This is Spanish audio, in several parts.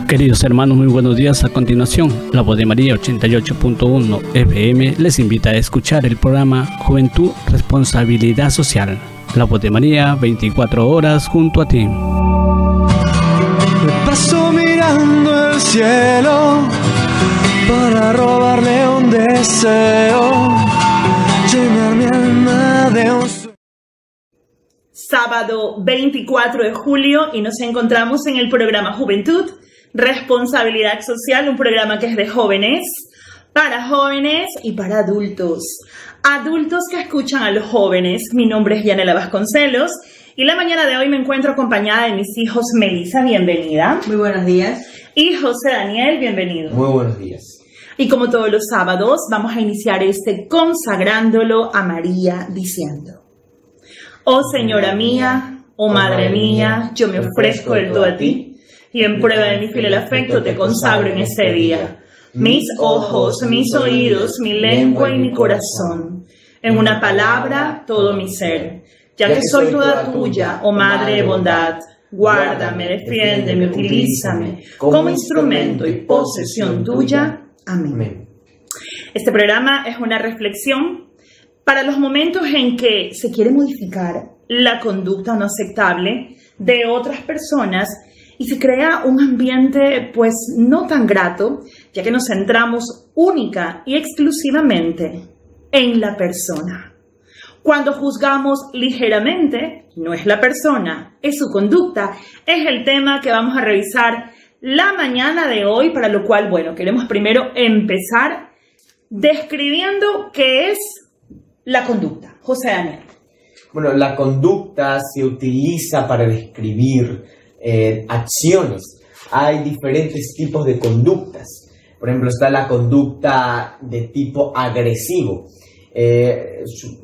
Queridos hermanos, muy buenos días. A continuación, la Voz de María 88.1 FM les invita a escuchar el programa Juventud, Responsabilidad Social. La Voz de María, 24 horas junto a ti. Me paso mirando el cielo para robarle un deseo, llenar mi alma de un sueño. Sábado 24 de julio y nos encontramos en el programa Juventud, Responsabilidad Social, un programa que es de jóvenes y para adultos. Adultos que escuchan a los jóvenes. Mi nombre es Yanela Vasconcelos y la mañana de hoy me encuentro acompañada de mis hijos. Melissa, bienvenida. Muy buenos días. Y José Daniel, bienvenido. Muy buenos días. Y como todos los sábados, vamos a iniciar consagrándolo a María diciendo: Oh Señora mía, oh Madre mía, yo me ofrezco del todo a ti, y en prueba de mi fiel afecto te consagro en este día mis ojos, mis oídos, mi lengua y mi corazón, en una palabra todo mi ser, ya que soy toda tuya, oh Madre de bondad. Guárdame, defiéndeme, utilízame como instrumento y posesión tuya. Amén. Este programa es una reflexión para los momentos en que se quiere modificar la conducta no aceptable de otras personas y se crea un ambiente pues no tan grato, ya que nos centramos única y exclusivamente en la persona. Cuando juzgamos ligeramente, no es la persona, es su conducta. Es el tema que vamos a revisar la mañana de hoy, para lo cual, bueno, queremos primero empezar describiendo qué es la conducta. José Daniel. Bueno, la conducta se utiliza para describir acciones. Hay diferentes tipos de conductas. Por ejemplo, está la conducta de tipo agresivo.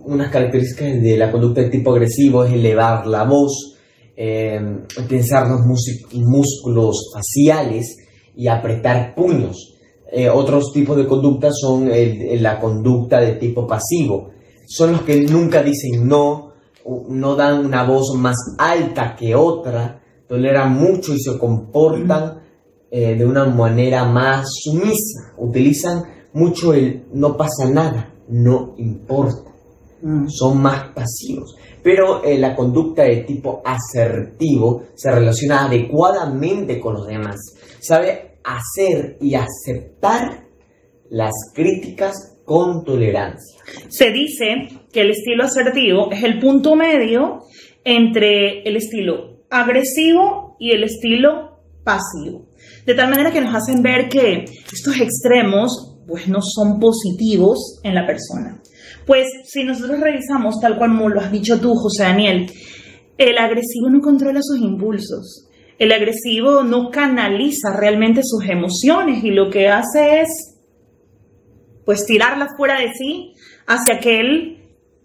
Unas características de la conducta de tipo agresivo es elevar la voz, tensar los músculos faciales y apretar puños. Otros tipos de conductas son la conducta de tipo pasivo. Son los que nunca dicen no dan una voz más alta que otra, toleran mucho y se comportan de una manera más sumisa. Utilizan mucho el no pasa nada, no importa. Son más pasivos. Pero la conducta de tipo asertivo se relaciona adecuadamente con los demás. Sabe hacer y aceptar las críticas con tolerancia. Se dice que el estilo asertivo es el punto medio entre el estilo agresivo y el estilo pasivo. De tal manera que nos hacen ver que estos extremos pues no son positivos en la persona. Pues si nosotros revisamos tal cual como lo has dicho tú, José Daniel, el agresivo no controla sus impulsos. El agresivo no canaliza realmente sus emociones y lo que hace es pues tirarlas fuera de sí hacia aquel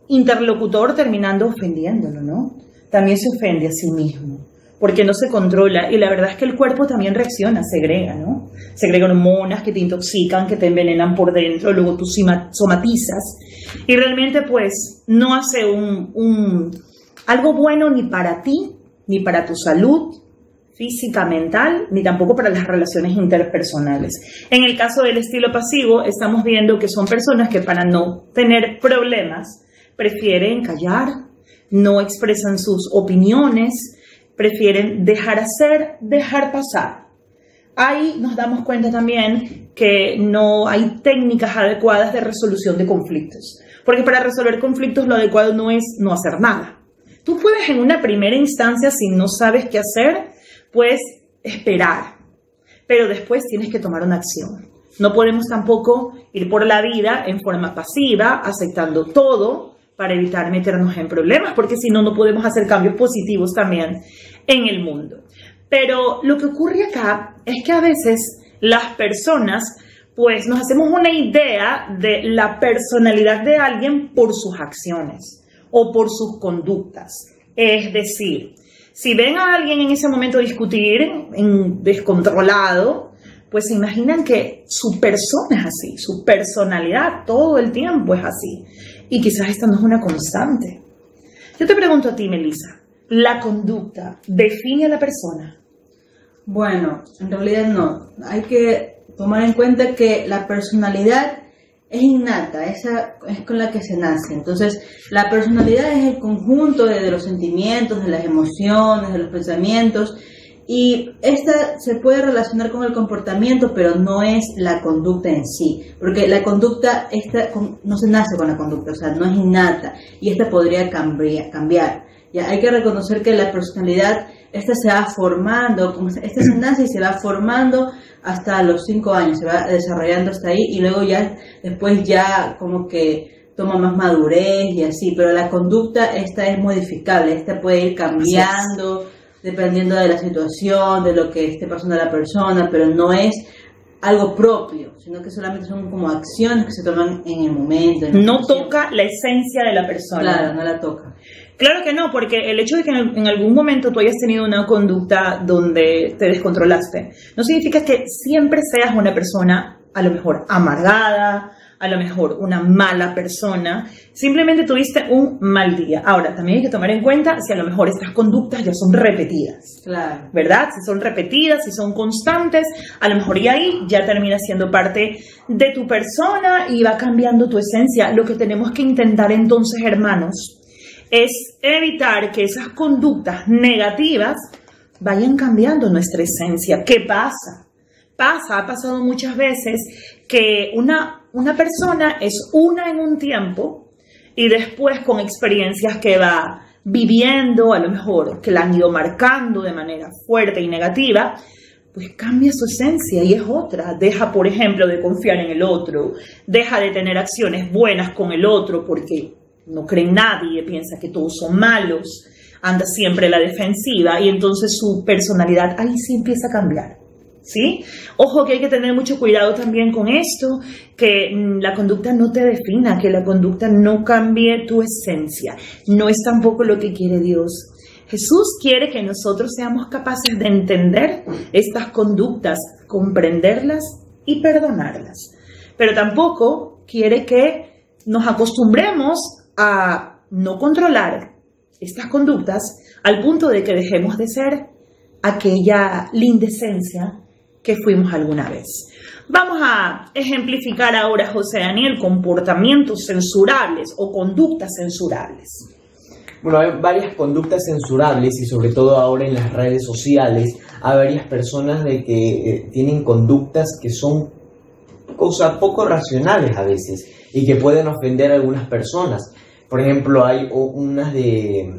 interlocutor, terminando ofendiéndolo, ¿no? También se ofende a sí mismo porque no se controla, y la verdad es que el cuerpo también reacciona, segrega, ¿no? Segrega hormonas que te intoxican, que te envenenan por dentro, luego tú somatizas y realmente pues no hace algo bueno ni para ti, ni para tu salud física, mental, ni tampoco para las relaciones interpersonales. En el caso del estilo pasivo, estamos viendo que son personas que para no tener problemas prefieren callar, no expresan sus opiniones, prefieren dejar hacer, dejar pasar. Ahí nos damos cuenta también que no hay técnicas adecuadas de resolución de conflictos, porque para resolver conflictos lo adecuado no es no hacer nada. Tú puedes en una primera instancia, si no sabes qué hacer, pues esperar, pero después tienes que tomar una acción. No podemos tampoco ir por la vida en forma pasiva, aceptando todo para evitar meternos en problemas, porque si no, no podemos hacer cambios positivos también en el mundo. Pero lo que ocurre acá es que a veces las personas pues nos hacemos una idea de la personalidad de alguien por sus acciones o por sus conductas. Es decir, si ven a alguien en ese momento discutir, descontrolado, pues se imaginan que su persona es así, su personalidad todo el tiempo es así. Y quizás esta no es una constante. Yo te pregunto a ti, Melissa, ¿la conducta define a la persona Bueno, en realidad no. Hay que tomar en cuenta que la personalidad es innata, esa es con la que se nace. Entonces, la personalidad es el conjunto de los sentimientos, de las emociones, de los pensamientos, y esta se puede relacionar con el comportamiento, pero no es la conducta en sí, porque la conducta no se nace con la conducta, o sea, no es innata, y esta podría cambiar. Ya hay que reconocer que la personalidad, esta se va formando, esta se nace y se va formando hasta los 5 años, se va desarrollando hasta ahí, y luego ya, después ya como que toma más madurez y así, pero la conducta esta es modificable, esta puede ir cambiando dependiendo de la situación, de lo que esté pasando a la persona, pero no es algo propio, sino que solamente son como acciones que se toman en el momento. No toca la esencia de la persona. Claro, no la toca. Claro que no, porque el hecho de que en algún momento tú hayas tenido una conducta donde te descontrolaste, no significa que siempre seas una persona a lo mejor amargada, a lo mejor una mala persona, simplemente tuviste un mal día. Ahora, también hay que tomar en cuenta si a lo mejor estas conductas ya son repetidas, claro, ¿verdad? Si son repetidas, si son constantes, a lo mejor y ahí ya termina siendo parte de tu persona y va cambiando tu esencia. Lo que tenemos que intentar entonces, hermanos, es evitar que esas conductas negativas vayan cambiando nuestra esencia. ¿Qué pasa? Ha pasado muchas veces que una persona es una en un tiempo y después con experiencias que va viviendo, a lo mejor que la han ido marcando de manera fuerte y negativa, pues cambia su esencia y es otra. Deja, por ejemplo, de confiar en el otro, deja de tener acciones buenas con el otro porque no cree en nadie, piensa que todos son malos, anda siempre a la defensiva y entonces su personalidad ahí sí empieza a cambiar. ¿Sí? Ojo que hay que tener mucho cuidado también con esto, que la conducta no te defina, que la conducta no cambie tu esencia. No es tampoco lo que quiere Dios. Jesús quiere que nosotros seamos capaces de entender estas conductas, comprenderlas y perdonarlas. Pero tampoco quiere que nos acostumbremos a no controlar estas conductas al punto de que dejemos de ser aquella linda esencia que fuimos alguna vez. Vamos a ejemplificar ahora, José Daniel, comportamientos censurables o conductas censurables. Bueno, hay varias conductas censurables y sobre todo ahora en las redes sociales hay varias personas de que tienen conductas que son poco racionales a veces y que pueden ofender a algunas personas. Por ejemplo, hay unas de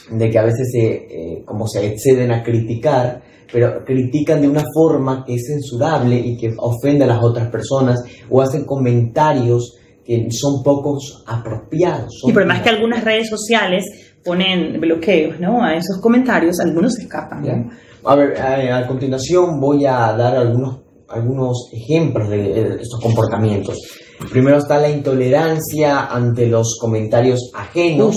que a veces como se exceden a criticar, pero critican de una forma que es censurable y que ofende a las otras personas o hacen comentarios que son pocos apropiados. Y por más que algunas redes sociales ponen bloqueos, ¿no?, a esos comentarios, algunos se escapan, ¿no? A ver, a continuación voy a dar algunos ejemplos de estos comportamientos. Primero está la intolerancia ante los comentarios ajenos.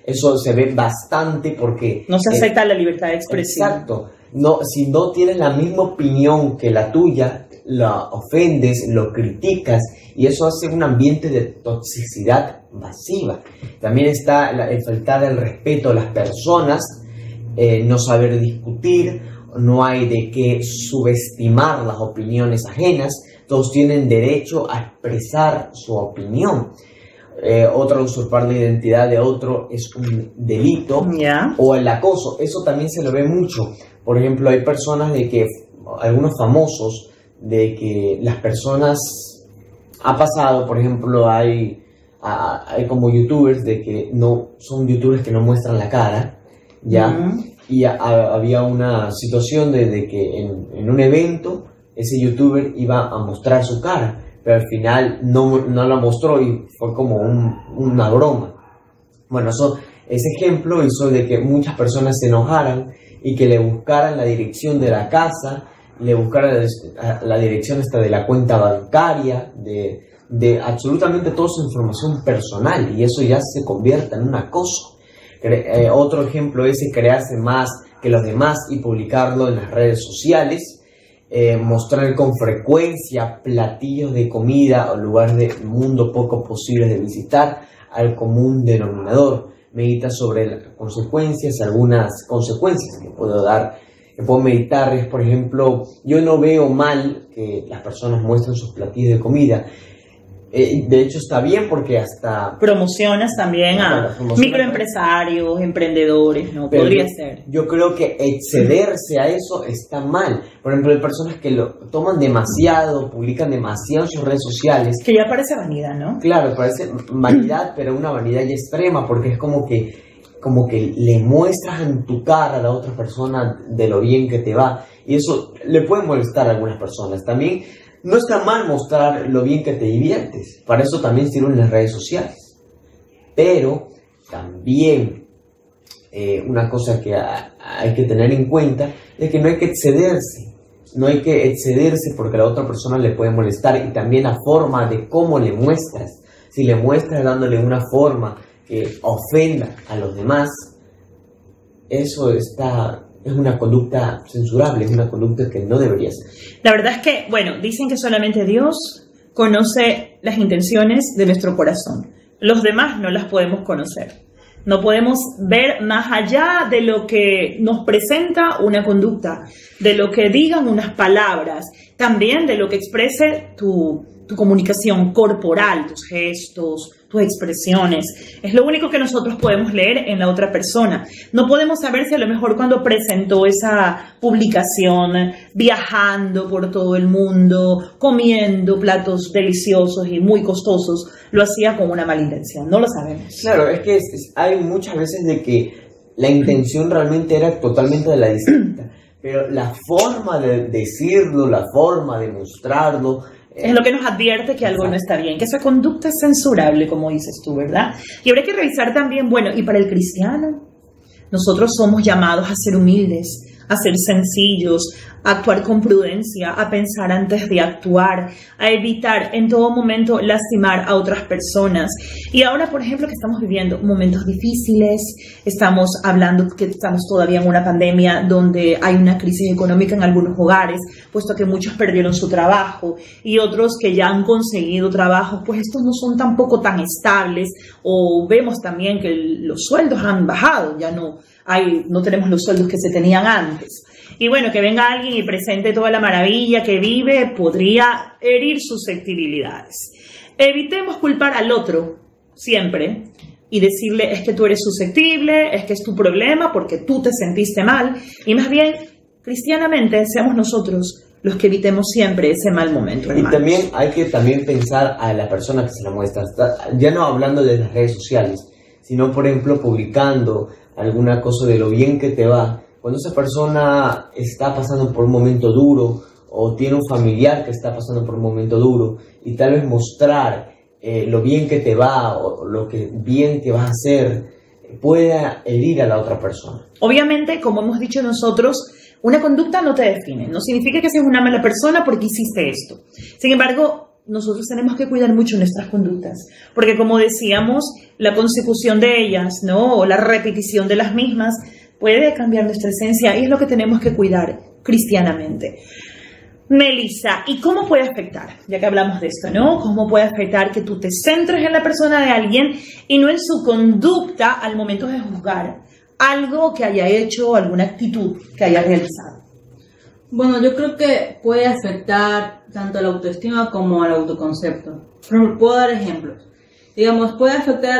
Eso se ve bastante porque... no se acepta la libertad de expresión. Exacto. No, si no tienes la misma opinión que la tuya, la ofendes, lo criticas y eso hace un ambiente de toxicidad masiva. También está el faltar el respeto a las personas, no saber discutir, no hay de qué subestimar las opiniones ajenas, todos tienen derecho a expresar su opinión. Otro, usurpar la identidad de otro es un delito. Yeah. O el acoso, eso también se lo ve mucho. Por ejemplo, hay personas de que, algunos famosos, de que las personas, ha pasado, por ejemplo, hay como youtubers de que no, son youtubers que no muestran la cara, ¿ya? Y había una situación de que en un evento, ese youtuber iba a mostrar su cara, pero al final no la mostró y fue como una broma. Bueno, ese ejemplo hizo de que muchas personas se enojaran y que le buscaran la dirección de la casa, le buscaran la dirección hasta de la cuenta bancaria, de absolutamente toda su información personal, y eso ya se convierte en un acoso. Otro ejemplo es crearse más que los demás y publicarlo en las redes sociales. Mostrar con frecuencia platillos de comida o lugares del mundo poco posibles de visitar al común denominador. Medita sobre las consecuencias, algunas consecuencias que puede dar que puedo meditar es, por ejemplo, yo no veo mal que las personas muestren sus platillos de comida. De hecho está bien porque hasta... Promocionas también a microempresarios, emprendedores, ¿no? Podría ser. Yo creo que excederse a eso está mal. Por ejemplo, hay personas que lo toman demasiado, publican demasiado en sus redes sociales. Que ya parece vanidad, ¿no? Claro, parece vanidad, pero una vanidad ya extrema, porque es como que le muestras en tu cara a la otra persona de lo bien que te va. Y eso le puede molestar a algunas personas. También no está mal mostrar lo bien que te diviertes. Para eso también sirven las redes sociales. Pero también una cosa que hay que tener en cuenta es que no hay que excederse. No hay que excederse porque a la otra persona le puede molestar. Y también la forma de cómo le muestras. Si le muestras dándole una forma que ofenda a los demás, eso es una conducta censurable, es una conducta que no debería ser. La verdad es que, bueno, dicen que solamente Dios conoce las intenciones de nuestro corazón. Los demás no las podemos conocer. No podemos ver más allá de lo que nos presenta una conducta, de lo que digan unas palabras, también de lo que exprese tu comunicación corporal, tus gestos, tus expresiones. Es lo único que nosotros podemos leer en la otra persona. No podemos saber si a lo mejor cuando presentó esa publicación, viajando por todo el mundo, comiendo platos deliciosos y muy costosos, lo hacía con una mala intención. No lo sabemos. Claro, es que hay muchas veces de que la intención realmente era totalmente de la distinta, pero la forma de decirlo, la forma de mostrarlo, es lo que nos advierte que algo no está bien, que esa conducta es censurable, como dices tú, ¿verdad? Y habría que revisar también, bueno, y para el cristiano, nosotros somos llamados a ser humildes, a ser sencillos, a actuar con prudencia, a pensar antes de actuar, a evitar en todo momento lastimar a otras personas. Y ahora, por ejemplo, que estamos viviendo momentos difíciles, estamos hablando que estamos todavía en una pandemia donde hay una crisis económica en algunos hogares, puesto que muchos perdieron su trabajo y otros que ya han conseguido trabajo, pues estos no son tampoco tan estables, o vemos también que los sueldos han bajado, ya no tenemos los sueldos que se tenían antes. Y bueno, que venga alguien y presente toda la maravilla que vive podría herir susceptibilidades. Evitemos culpar al otro siempre y decirle es que tú eres susceptible, es que es tu problema porque tú te sentiste mal. Y más bien, cristianamente, seamos nosotros los que evitemos siempre ese mal momento, hermanos. Y también hay que pensar a la persona que se la muestra, ya no hablando de las redes sociales, sino por ejemplo publicando alguna cosa de lo bien que te va. Cuando esa persona está pasando por un momento duro o tiene un familiar que está pasando por un momento duro y tal vez mostrar lo bien que te va o lo que bien que vas a hacer pueda herir a la otra persona. Obviamente, como hemos dicho nosotros, una conducta no te define. No significa que seas una mala persona porque hiciste esto. Sin embargo, nosotros tenemos que cuidar mucho nuestras conductas, porque como decíamos, la consecución de ellas, ¿no? O la repetición de las mismas puede cambiar nuestra esencia y es lo que tenemos que cuidar cristianamente. Melissa, ¿y cómo puede afectar? Ya que hablamos de esto, ¿no? ¿Cómo puede afectar que tú te centres en la persona de alguien y no en su conducta al momento de juzgar algo que haya hecho, alguna actitud que haya realizado? Bueno, yo creo que puede afectar tanto a la autoestima como al autoconcepto. Por ejemplo, puedo dar ejemplos. Digamos, puede afectar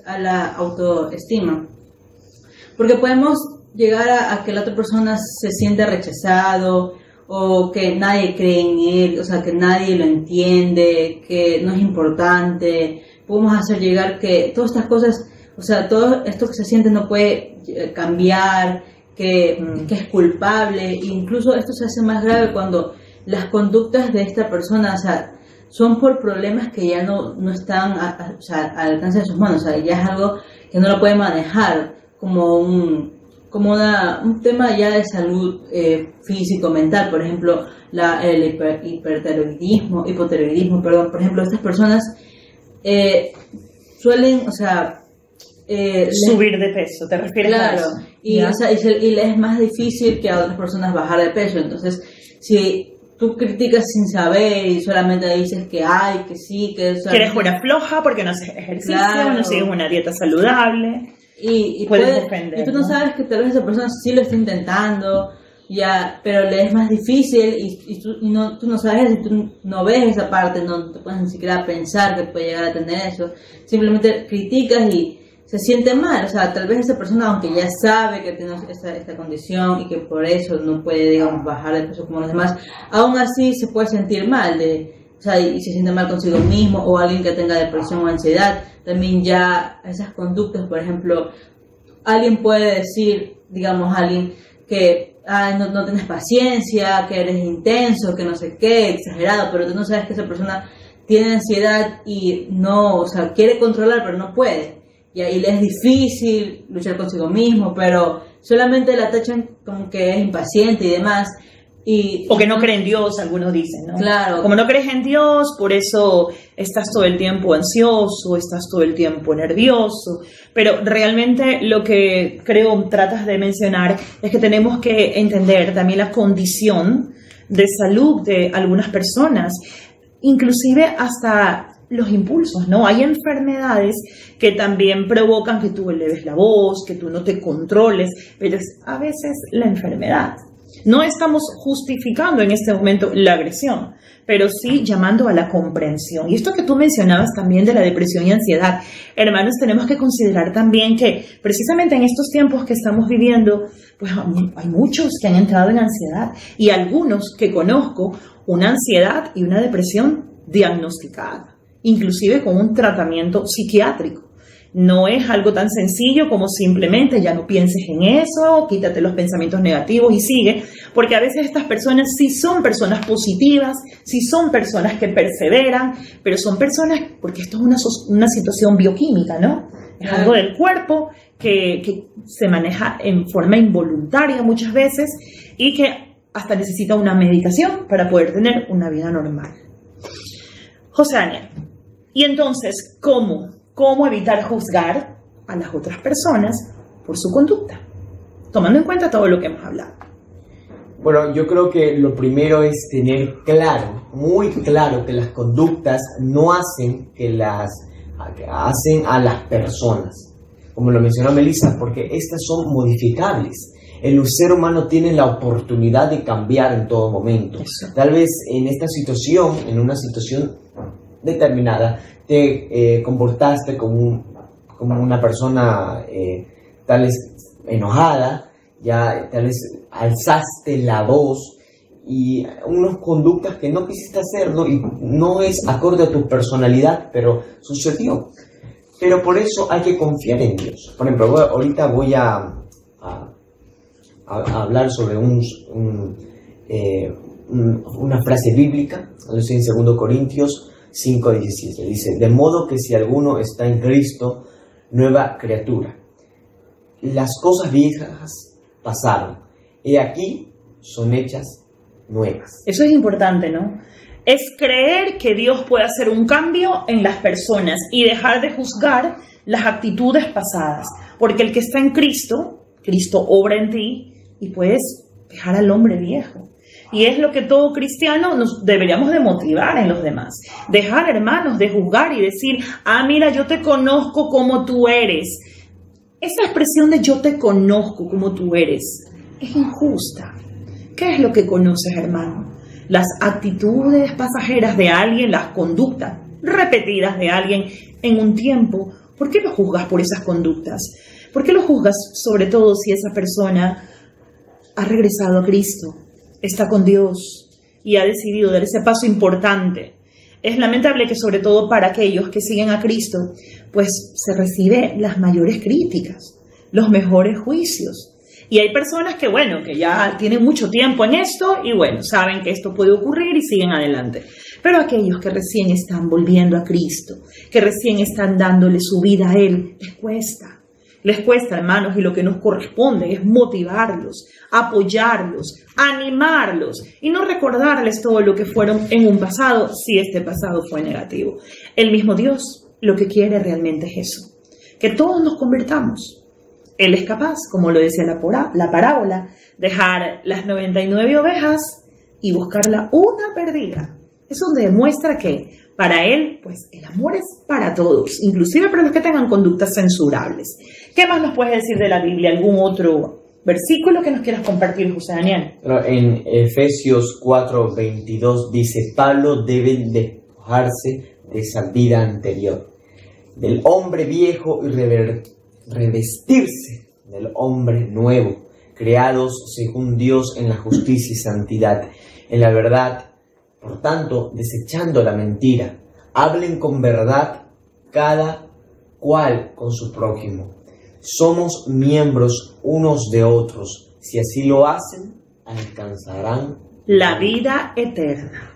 a la autoestima, porque podemos llegar a que la otra persona se siente rechazado o que nadie cree en él, o sea, que nadie lo entiende, que no es importante. Podemos hacer llegar que todas estas cosas, o sea, todo esto que se siente no puede cambiar, que es culpable. Incluso esto se hace más grave cuando las conductas de esta persona, o sea, son por problemas que ya no están al alcance de sus manos, o sea, ya es algo que no lo puede manejar como un tema ya de salud físico-mental. Por ejemplo, el hipotiroidismo, por ejemplo, estas personas suelen, o sea, subir de peso, ¿te refieres a eso? Y, o sea, y les es más difícil que a otras personas bajar de peso. Entonces, si tú criticas sin saber y solamente dices que hay, que sí, que eres buena floja porque no haces ejercicio, claro, no sigues una dieta saludable, y puedes ofender, y tú no sabes que tal vez esa persona sí lo está intentando ya, pero le es más difícil tú no sabes, tú no ves esa parte, no te puedes ni siquiera pensar que puede llegar a tener eso, simplemente criticas y se siente mal. O sea, tal vez esa persona, aunque ya sabe que tiene esta condición y que por eso no puede, digamos, bajar de peso como los demás, aún así se puede sentir mal, o sea, y se siente mal consigo mismo, o alguien que tenga depresión o ansiedad, también ya esas conductas, por ejemplo, alguien puede decir, digamos, alguien que no tienes paciencia, que eres intenso, que no sé qué, exagerado, pero tú no sabes que esa persona tiene ansiedad y no, o sea, quiere controlar pero no puede, y ahí le es difícil luchar consigo mismo, pero solamente la tachan como que es impaciente y demás. O que no cree en Dios, algunos dicen, ¿no? Claro. Como no crees en Dios, por eso estás todo el tiempo ansioso, estás todo el tiempo nervioso. Pero realmente lo que creo tratas de mencionar es que tenemos que entender también la condición de salud de algunas personas, inclusive hasta los impulsos, ¿no? Hay enfermedades que también provocan que tú eleves la voz, que tú no te controles, pero es a veces la enfermedad. No estamos justificando en este momento la agresión, pero sí llamando a la comprensión. Y esto que tú mencionabas también de la depresión y ansiedad, hermanos, tenemos que considerar también que precisamente en estos tiempos que estamos viviendo, pues hay muchos que han entrado en ansiedad y algunos que conozco, una ansiedad y una depresión diagnosticada, inclusive con un tratamiento psiquiátrico. No es algo tan sencillo como simplemente ya no pienses en eso, quítate los pensamientos negativos y sigue, porque a veces estas personas sí son personas positivas, sí son personas que perseveran, pero son personas, porque esto es una situación bioquímica, ¿no? Es algo del cuerpo que se maneja en forma involuntaria muchas veces y que hasta necesita una medicación para poder tener una vida normal. José Daniel, y entonces, ¿Cómo evitar juzgar a las otras personas por su conducta? Tomando en cuenta todo lo que hemos hablado. Bueno, yo creo que lo primero es tener claro, muy claro, que las conductas no hacen hacen a las personas. Como lo mencionó Melissa, porque estas son modificables. El ser humano tiene la oportunidad de cambiar en todo momento. Eso. Tal vez en una situación determinada, te comportaste como una persona tal vez enojada, ya tal vez alzaste la voz y unas conductas que no quisiste hacerlo y no es acorde a tu personalidad, pero sucedió. Pero por eso hay que confiar en Dios. Por ejemplo, ahorita voy a hablar sobre una frase bíblica, en 2 Corintios 5:17, dice: de modo que si alguno está en Cristo, nueva criatura, las cosas viejas pasaron, y aquí son hechas nuevas. Eso es importante, ¿no? Es creer que Dios puede hacer un cambio en las personas y dejar de juzgar las actitudes pasadas, porque el que está en Cristo, Cristo obra en ti y puedes dejar al hombre viejo. Y es lo que todo cristiano nos deberíamos de motivar en los demás. Dejar, hermanos, de juzgar y decir: mira, yo te conozco como tú eres. Esa expresión de yo te conozco como tú eres es injusta. ¿Qué es lo que conoces, hermano? Las actitudes pasajeras de alguien, las conductas repetidas de alguien en un tiempo. ¿Por qué lo juzgas por esas conductas? ¿Por qué lo juzgas sobre todo si esa persona ha regresado a Cristo, está con Dios y ha decidido dar ese paso importante? Es lamentable que sobre todo para aquellos que siguen a Cristo, pues se recibe las mayores críticas, los mejores juicios. Y hay personas que, bueno, que ya tienen mucho tiempo en esto y, bueno, saben que esto puede ocurrir y siguen adelante. Pero aquellos que recién están volviendo a Cristo, que recién están dándole su vida a Él, les cuesta. Les cuesta, hermanos, y lo que nos corresponde es motivarlos, apoyarlos, animarlos y no recordarles todo lo que fueron en un pasado, si este pasado fue negativo. El mismo Dios lo que quiere realmente es eso, que todos nos convirtamos. Él es capaz, como lo decía la parábola, dejar las 99 ovejas y buscarla una perdida. Eso demuestra que para Él, pues el amor es para todos, inclusive para los que tengan conductas censurables. ¿Qué más nos puedes decir de la Biblia? ¿Algún otro versículo que nos quieras compartir, José Daniel. En Efesios 4:22 dice: Pablo debe despojarse de esa vida anterior, del hombre viejo, y revestirse del hombre nuevo, creados según Dios en la justicia y santidad, en la verdad. Por tanto, desechando la mentira, hablen con verdad cada cual con su prójimo. Somos miembros unos de otros. Si así lo hacen, alcanzarán la vida eterna.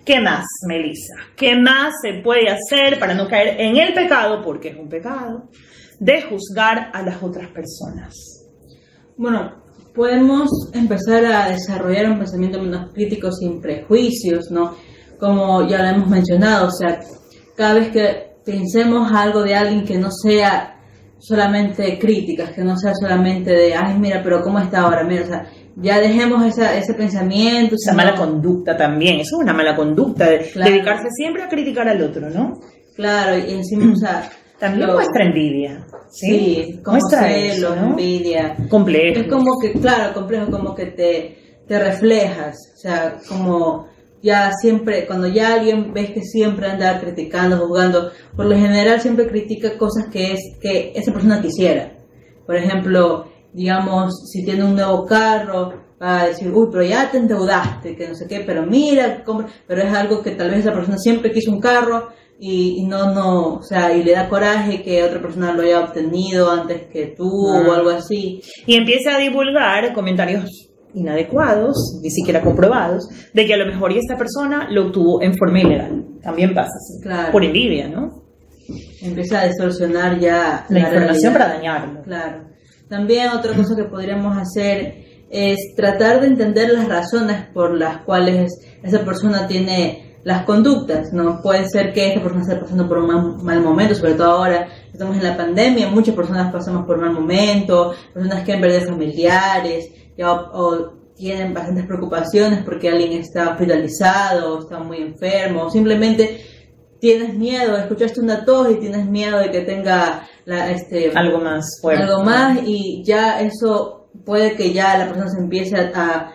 ¿Qué más, Melissa? ¿Qué más se puede hacer para no caer en el pecado, porque es un pecado, de juzgar a las otras personas? Bueno, podemos empezar a desarrollar un pensamiento menos crítico, sin prejuicios, ¿no? Como ya lo hemos mencionado, o sea, cada vez que pensemos algo de alguien, que no sea solamente críticas, que no sea solamente de, ay, mira, pero ¿cómo está ahora? Mira, o sea, ya dejemos ese pensamiento. Esa mala conducta también, eso es una mala conducta, Claro. dedicarse siempre a criticar al otro, ¿no? Claro, y encima, o sea, También muestra envidia, ¿sí? Sí, como Muestra celos, eso, ¿no? envidia. Complejo. Es como que, claro, complejo, como que te reflejas, o sea, como ya siempre, cuando ya alguien ves que siempre anda criticando, juzgando, por lo general siempre critica cosas que esa persona quisiera. Por ejemplo, digamos, si tiene un nuevo carro, va a decir, uy, pero ya te endeudaste, que no sé qué, pero mira, pero es algo que tal vez esa persona siempre quiso un carro y no, o sea, y le da coraje que otra persona lo haya obtenido antes que tú o algo así. Y empieza a divulgar comentarios inadecuados, ni siquiera comprobados, de que a lo mejor esta persona lo obtuvo en forma ilegal. También pasa así, Claro. por envidia, ¿no? Empieza a distorsionar ya La información realidad. para dañarlo. Claro. También otra cosa que podríamos hacer es tratar de entender las razones por las cuales esa persona tiene las conductas, ¿no? Puede ser que esta persona esté pasando por un mal momento, sobre todo ahora estamos en la pandemia, muchas personas pasamos por un mal momento, personas que han perdido familiares, ya, o tienen bastantes preocupaciones porque alguien está hospitalizado, o está muy enfermo, o simplemente tienes miedo, escuchaste una tos y tienes miedo de que tenga Algo más fuerte. algo más, y ya eso puede que ya la persona se empiece a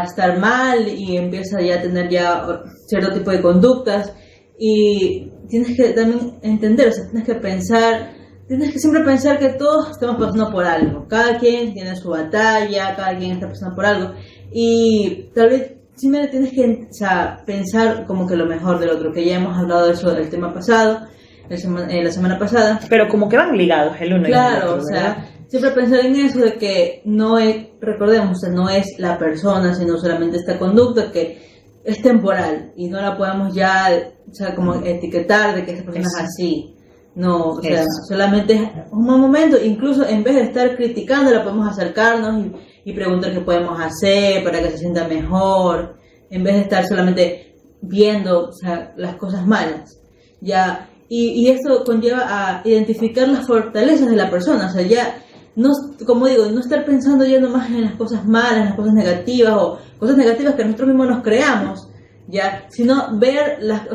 estar mal y empieza ya a tener ya cierto tipo de conductas, y tienes que también entender, o sea, tienes que siempre pensar que todos estamos pasando por algo, cada quien tiene su batalla, cada quien está pasando por algo, y tal vez siempre tienes que, o sea, pensar como que lo mejor del otro, que ya hemos hablado de eso del tema pasado, la semana pasada. Pero como que van ligados el uno y el Claro, otro, o sea, ¿verdad? siempre pensar en eso de que recordemos, o sea, no es la persona, sino solamente esta conducta que es temporal y no la podemos ya, o sea, como etiquetar de que esa persona es así. No, o sea, solamente es un mal momento. Incluso en vez de estar criticándola, podemos acercarnos y preguntar qué podemos hacer para que se sienta mejor, en vez de estar solamente viendo, o sea, las cosas malas. Ya, y esto conlleva a identificar las fortalezas de la persona, o sea, ya no, como digo, no estar pensando ya nomás en las cosas malas, en las cosas negativas o cosas negativas que nosotros mismos nos creamos, ya, sino ver las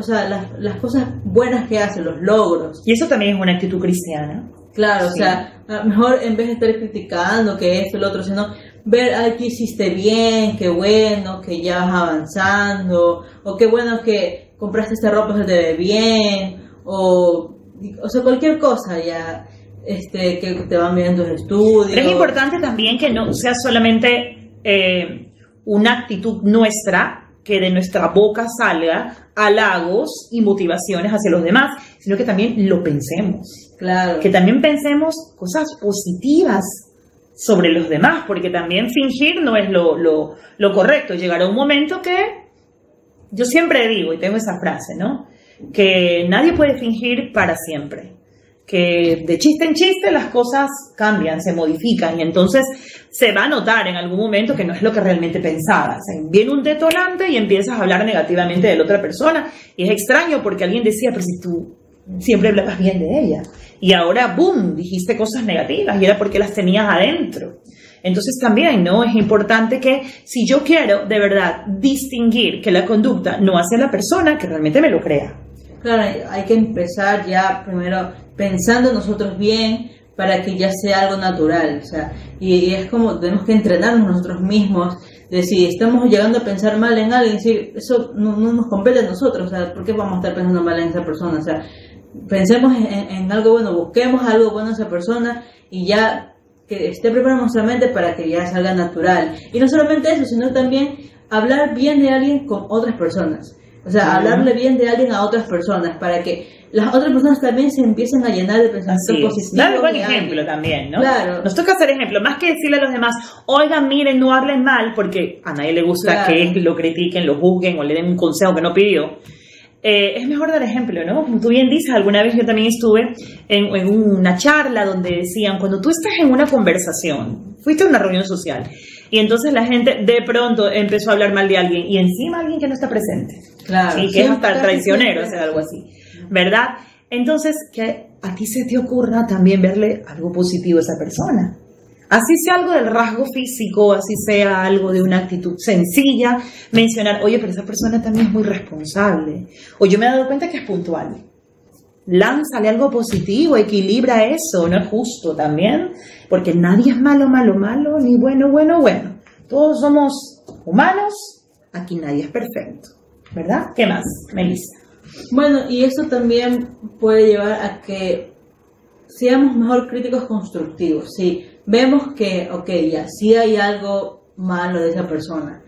cosas buenas que hacen, los logros. Y eso también es una actitud cristiana. Claro, Sí. o sea, a lo mejor en vez de estar criticando que esto, lo otro, sino ver, ay, que hiciste bien, qué bueno, que ya vas avanzando, o qué bueno que compraste esta ropa, se te ve bien, o sea, cualquier cosa ya, que te van bien tus estudios. Pero es importante también que no sea solamente una actitud nuestra, que de nuestra boca salga halagos y motivaciones hacia los demás, sino que también lo pensemos. Claro. Que también pensemos cosas positivas sobre los demás, porque también fingir no es lo correcto. Llegará un momento que, yo siempre digo, y tengo esa frase, ¿no? Que nadie puede fingir para siempre. Que de chiste en chiste las cosas cambian, se modifican, y entonces se va a notar en algún momento que no es lo que realmente pensabas. Viene un detonante y empiezas a hablar negativamente de la otra persona, y es extraño porque alguien decía, pero si tú siempre hablabas bien de ella, y ahora, boom, dijiste cosas negativas, y era porque las tenías adentro. Entonces también, ¿no? Es importante que si yo quiero de verdad distinguir que la conducta no hace a la persona, que realmente me lo crea. Claro, hay que empezar ya primero pensando nosotros bien, para que ya sea algo natural, o sea, y es como tenemos que entrenarnos nosotros mismos, de si estamos llegando a pensar mal en alguien, decir, eso no nos compete a nosotros, o sea, ¿por qué vamos a estar pensando mal en esa persona? O sea, pensemos en algo bueno, busquemos algo bueno en esa persona y ya que esté preparada nuestra mente para que ya salga natural. Y no solamente eso, sino también hablar bien de alguien con otras personas. O sea, hablarle bien de alguien a otras personas para que las otras personas también se empiecen a llenar de pensamientos positivos. Dar buen ejemplo también, ¿no? Claro. Nos toca hacer ejemplo, más que decirle a los demás, oigan, miren, no hablen mal, porque a nadie le gusta que lo critiquen, lo juzguen o le den un consejo que no pidió. Es mejor dar ejemplo, ¿no? Como tú bien dices, alguna vez yo también estuve en una charla donde decían, cuando tú estás en una conversación, fuiste a una reunión social, y entonces la gente de pronto empezó a hablar mal de alguien, y encima alguien que no está presente. Claro. Y que es hasta traicionero, o sea, algo así. ¿Verdad? Entonces, que a ti se te ocurra también verle algo positivo a esa persona. Así sea algo del rasgo físico, así sea algo de una actitud sencilla, mencionar, oye, pero esa persona también es muy responsable. O yo me he dado cuenta que es puntual. Lánzale algo positivo, equilibra eso, no es justo también, porque nadie es malo, ni bueno. Todos somos humanos, aquí nadie es perfecto, ¿verdad? ¿Qué más, Melissa? Bueno, y eso también puede llevar a que seamos mejor críticos constructivos. Si vemos que, ok, ya, sí hay algo malo de esa persona,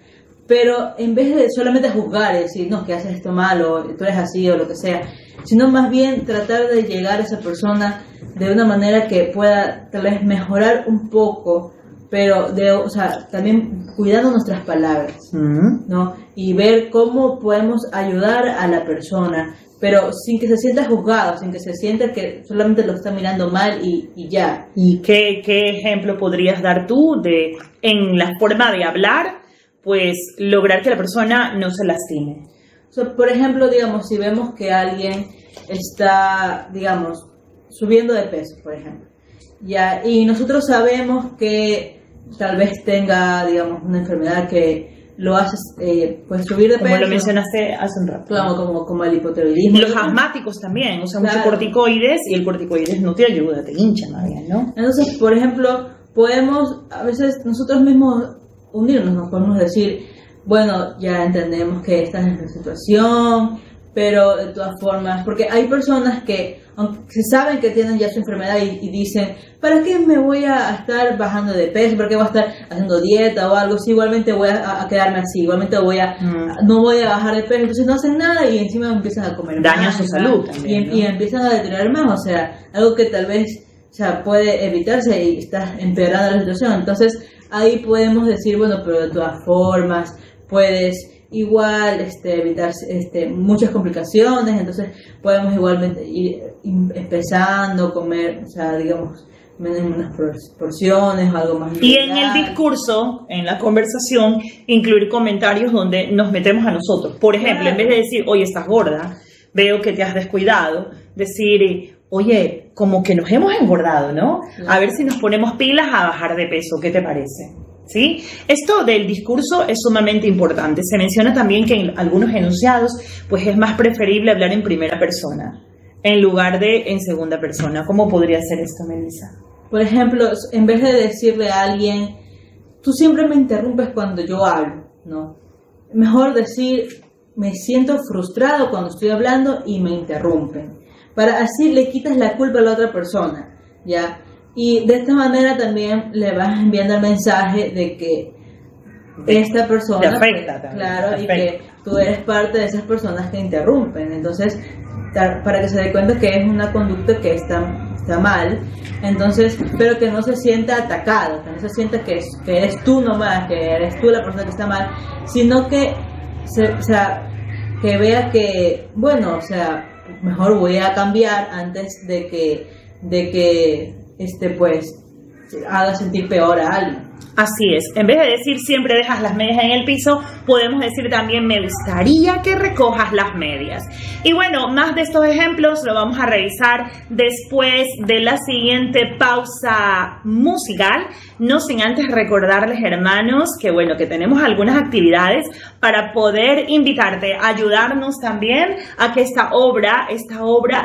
pero en vez de solamente juzgar y decir, no, que haces esto malo, tú eres así o lo que sea, sino más bien tratar de llegar a esa persona de una manera que pueda tal vez mejorar un poco, pero o sea, también cuidando nuestras palabras, ¿no? Y ver cómo podemos ayudar a la persona, pero sin que se sienta juzgado, sin que se sienta que solamente lo está mirando mal y ya. ¿Y qué ejemplo podrías dar tú de en la forma de hablar, pues lograr que la persona no se lastime? O sea, por ejemplo, digamos, si vemos que alguien está, digamos, subiendo de peso, por ejemplo, ya, y nosotros sabemos que tal vez tenga, digamos, una enfermedad que lo hace pues subir de peso. Como lo mencionaste hace un rato. Claro, como el hipotiroidismo. Los asmáticos también usan mucho corticoides y el corticoides no te ayuda, te hincha más bien, ¿no? Entonces, por ejemplo, podemos a veces nosotros mismos unirnos, nos podemos decir, bueno, ya entendemos que estás en esta situación, pero de todas formas, porque hay personas que, aunque se saben que tienen ya su enfermedad y dicen, ¿para qué me voy a estar bajando de peso? ¿Para qué voy a estar haciendo dieta o algo? Si igualmente voy a quedarme así, igualmente no voy a bajar de peso, entonces no hacen nada y encima empiezan a comer daña más, su salud también, y empiezan a deteriorar más, o sea, algo que tal vez, o sea, puede evitarse y está empeorando la situación. Entonces ahí podemos decir, bueno, pero de todas formas puedes igual evitar muchas complicaciones, entonces podemos igualmente ir empezando a comer, o sea, digamos, en unas porciones o algo más. Y en el discurso, en la conversación, incluir comentarios donde nos metemos a nosotros. Por ejemplo, en vez de decir, oye, estás gorda, veo que te has descuidado, decir, oye, como que nos hemos engordado, ¿no? A ver si nos ponemos pilas a bajar de peso, ¿qué te parece? ¿Sí? Esto del discurso es sumamente importante. Se menciona también que en algunos enunciados pues es más preferible hablar en primera persona en lugar de en segunda persona. ¿Cómo podría ser esto, Melissa? Por ejemplo, en vez de decirle a alguien, tú siempre me interrumpes cuando yo hablo, ¿no? Mejor decir, me siento frustrado cuando estoy hablando y me interrumpen. Para así le quitas la culpa a la otra persona, ¿ya? Y de esta manera también le vas enviando el mensaje de que esta persona... Te afecta también. Claro, y que tú eres parte de esas personas que interrumpen. Entonces, para que se dé cuenta que es una conducta que está mal, entonces, pero que no se sienta atacado, que no se sienta que eres tú nomás, que eres tú la persona que está mal, sino que, que vea que, bueno, o sea, mejor voy a cambiar antes de que pues haga sentir peor a alguien. Así es, en vez de decir siempre dejas las medias en el piso, podemos decir también me gustaría que recojas las medias. Y bueno, más de estos ejemplos lo vamos a revisar después de la siguiente pausa musical, no sin antes recordarles, hermanos, que bueno, que tenemos algunas actividades para poder invitarte a ayudarnos también a que esta obra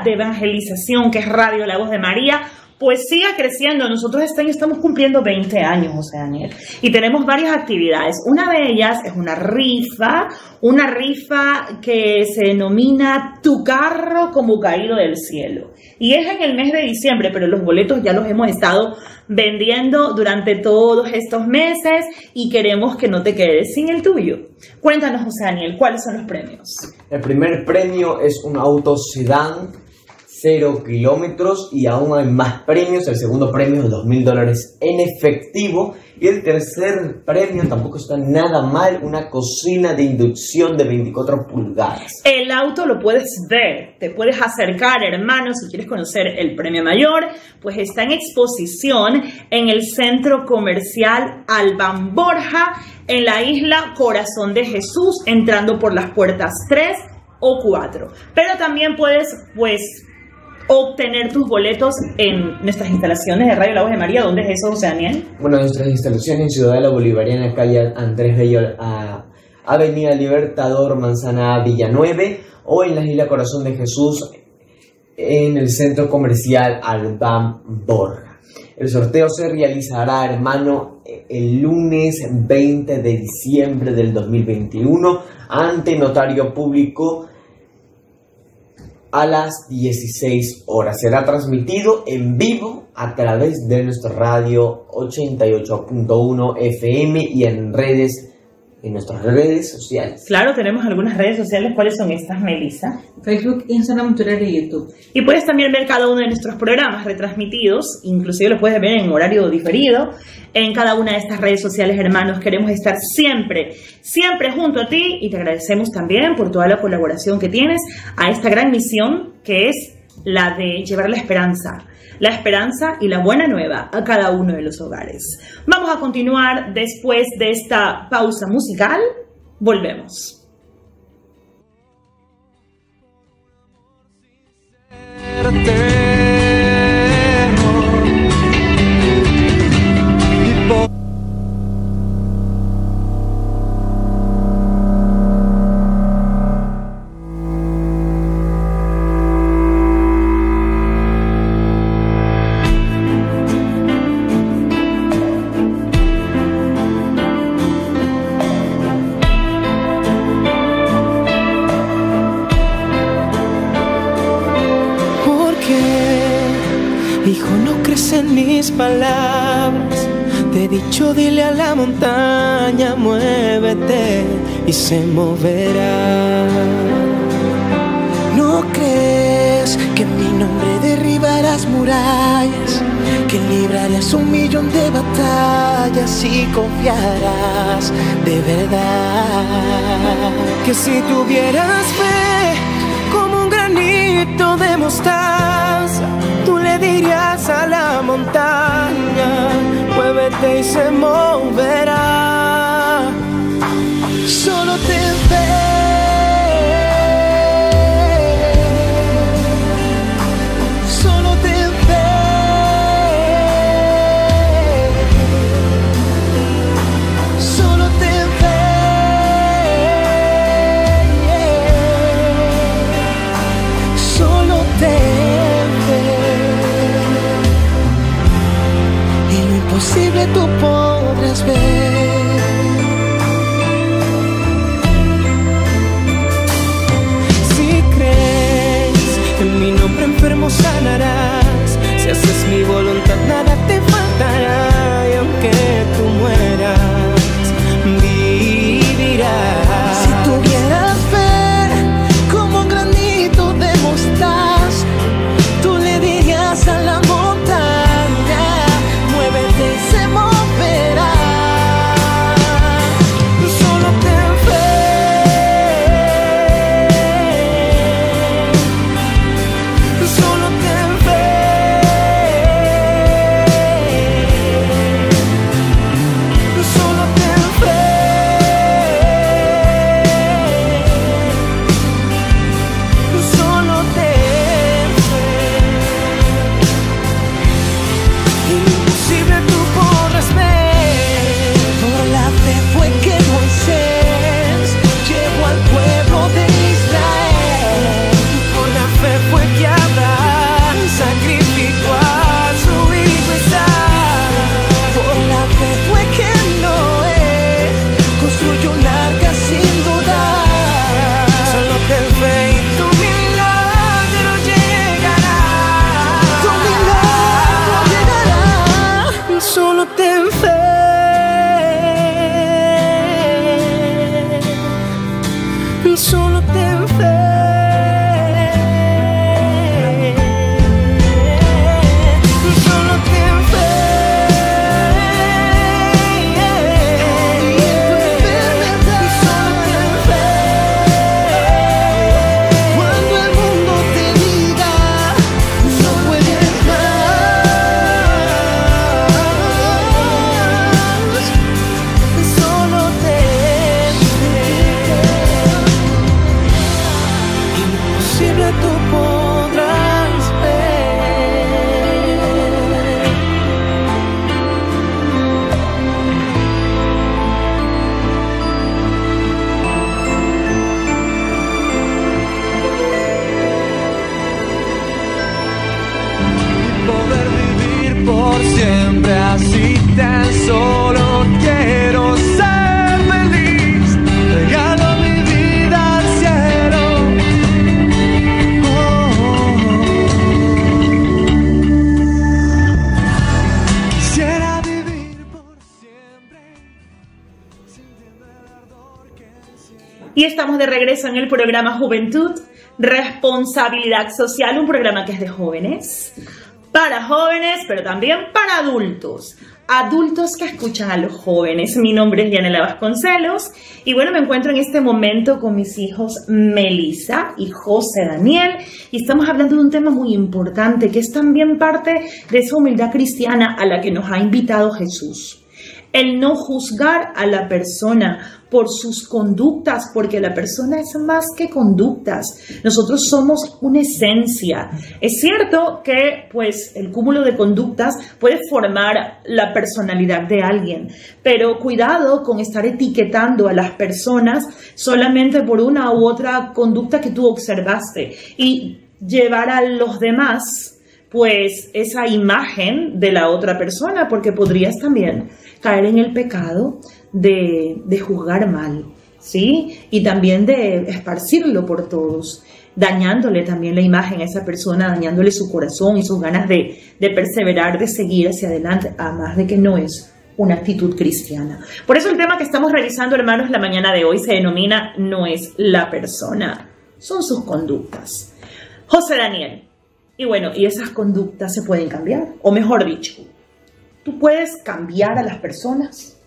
de evangelización que es Radio La Voz de María pues siga creciendo. Nosotros este año estamos cumpliendo 20 años, José Daniel, y tenemos varias actividades. Una de ellas es una rifa que se denomina Tu carro como caído del cielo. Y es en el mes de diciembre, pero los boletos ya los hemos estado vendiendo durante todos estos meses y queremos que no te quedes sin el tuyo. Cuéntanos, José Daniel, ¿cuáles son los premios? El primer premio es un auto sedán 0 kilómetros y aún hay más premios. El segundo premio es $2.000 en efectivo. Y el tercer premio tampoco está nada mal, una cocina de inducción de 24 pulgadas. El auto lo puedes ver, te puedes acercar, hermano, si quieres conocer el premio mayor, pues está en exposición en el Centro Comercial Alban Borja, en la isla Corazón de Jesús, entrando por las puertas 3 o 4. Pero también puedes, pues, obtener tus boletos en nuestras instalaciones de Radio La Voz de María. ¿Dónde es eso, José Daniel? Bueno, nuestras instalaciones en Ciudadela Bolivariana, calle Andrés Bello, Avenida Libertador, Manzana Villanueva, o en la isla Corazón de Jesús, en el Centro Comercial Alban Borja. El sorteo se realizará, hermano, el lunes 20 de diciembre del 2021 ante notario público a las 16 horas. Será transmitido en vivo a través de nuestra radio 88.1 FM y en nuestras redes sociales. Claro, tenemos algunas redes sociales. ¿Cuáles son estas, Melissa? Facebook, Instagram, Twitter y YouTube. Y puedes también ver cada uno de nuestros programas retransmitidos, inclusive los puedes ver en horario diferido, en cada una de estas redes sociales, hermanos. Queremos estar siempre junto a ti y te agradecemos también por toda la colaboración que tienes a esta gran misión que es la de llevar la esperanza y la buena nueva a cada uno de los hogares. Vamos a continuar después de esta pausa musical. Volvemos. Palabras, te he dicho dile a la montaña muévete y se moverá. ¿No crees que en mi nombre derribarás murallas? Que librarás 1.000.000 de batallas y confiarás de verdad. Que si tuvieras fe como un granito de mostaza, tú le dirías a la montaña, muévete y se moverá. Solo ten fe. Solo ten fe. Solo ten fe. Solo ten fe. Imposible tú podrás ver. Y estamos de regreso en el programa Juventud, Responsabilidad Social, un programa que es de jóvenes, para jóvenes, pero también para adultos. Adultos que escuchan a los jóvenes. Mi nombre es Yanela Vasconcelos y bueno, me encuentro en este momento con mis hijos Melissa y José Daniel y estamos hablando de un tema muy importante que es también parte de esa humildad cristiana a la que nos ha invitado Jesús. El no juzgar a la persona por sus conductas, porque la persona es más que conductas. Nosotros somos una esencia. Es cierto que pues, el cúmulo de conductas puede formar la personalidad de alguien, pero cuidado con estar etiquetando a las personas solamente por una u otra conducta que tú observaste y llevar a los demás pues esa imagen de la otra persona, porque podrías también caer en el pecado de juzgar mal, ¿sí? Y también de esparcirlo por todos, dañándole también la imagen a esa persona, dañándole su corazón y sus ganas de perseverar, de seguir hacia adelante, además de que no es una actitud cristiana. Por eso el tema que estamos revisando, hermanos, la mañana de hoy se denomina No es la persona, son sus conductas. José Daniel. Y bueno, y esas conductas se pueden cambiar, o mejor dicho, ¿tú puedes cambiar a las personas?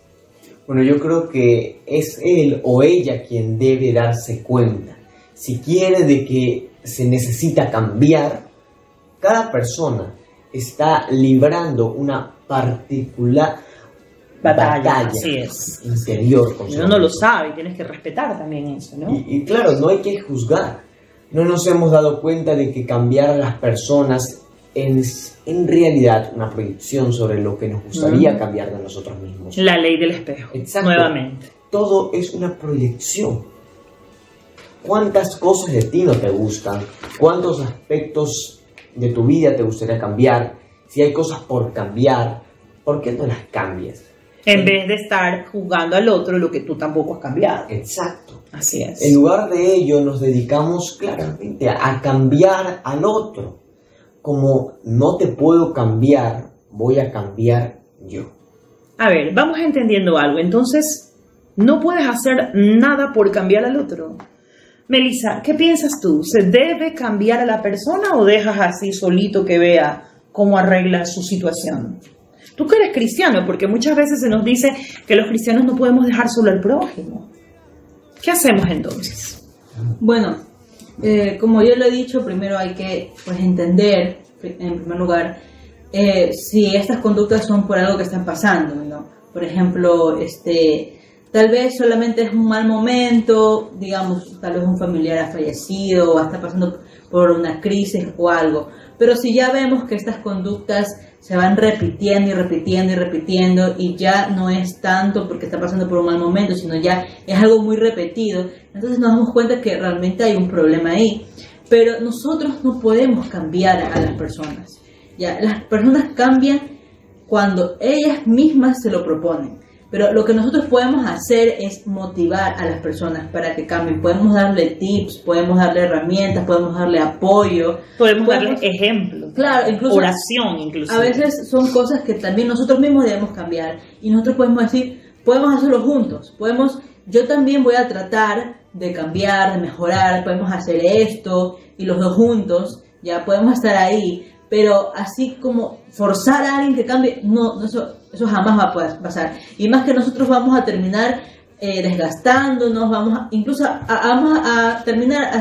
Bueno, yo creo que es él o ella quien debe darse cuenta. Si quiere de que se necesita cambiar, cada persona está librando una particular batalla así es. Interior. Uno no lo sabe, tienes que respetar también eso, ¿no? Y claro, no hay que juzgar. No nos hemos dado cuenta de que cambiar a las personas es en realidad una proyección sobre lo que nos gustaría cambiar de nosotros mismos. La ley del espejo. Exacto. Nuevamente. Todo es una proyección. ¿Cuántas cosas de ti no te gustan? ¿Cuántos aspectos de tu vida te gustaría cambiar? Si hay cosas por cambiar, ¿por qué no las cambias? En vez de estar juzgando al otro lo que tú tampoco has cambiado. Exacto. Así es. En lugar de ello nos dedicamos claramente a cambiar al otro. Como no te puedo cambiar, voy a cambiar yo. A ver, vamos entendiendo algo. Entonces, no puedes hacer nada por cambiar al otro. Melissa, ¿qué piensas tú? ¿Se debe cambiar a la persona o dejas así solito que vea cómo arregla su situación? Tú que eres cristiano, porque muchas veces se nos dice que los cristianos no podemos dejar solo al prójimo. ¿Qué hacemos entonces? Bueno, como yo lo he dicho, primero hay que pues, entender, en primer lugar, si estas conductas son por algo que están pasando, ¿no? Por ejemplo, tal vez solamente es un mal momento, digamos, tal vez un familiar ha fallecido o está pasando por una crisis o algo. Pero si ya vemos que estas conductas se van repitiendo y repitiendo y repitiendo y ya no es tanto porque está pasando por un mal momento, sino ya es algo muy repetido, entonces nos damos cuenta que realmente hay un problema ahí. Pero nosotros no podemos cambiar a las personas. Ya, las personas cambian cuando ellas mismas se lo proponen. Pero lo que nosotros podemos hacer es motivar a las personas para que cambien. Podemos darle tips, podemos darle herramientas, podemos darle apoyo. Podemos darle ejemplos. Claro, incluso oración, incluso. A veces son cosas que también nosotros mismos debemos cambiar. Y nosotros podemos decir, podemos hacerlo juntos. Yo también voy a tratar de cambiar, de mejorar. Podemos hacer esto y los dos juntos. Ya podemos estar ahí. Pero así como forzar a alguien que cambie, no, eso jamás va a poder pasar. Y más que nosotros vamos a terminar desgastándonos, vamos a terminar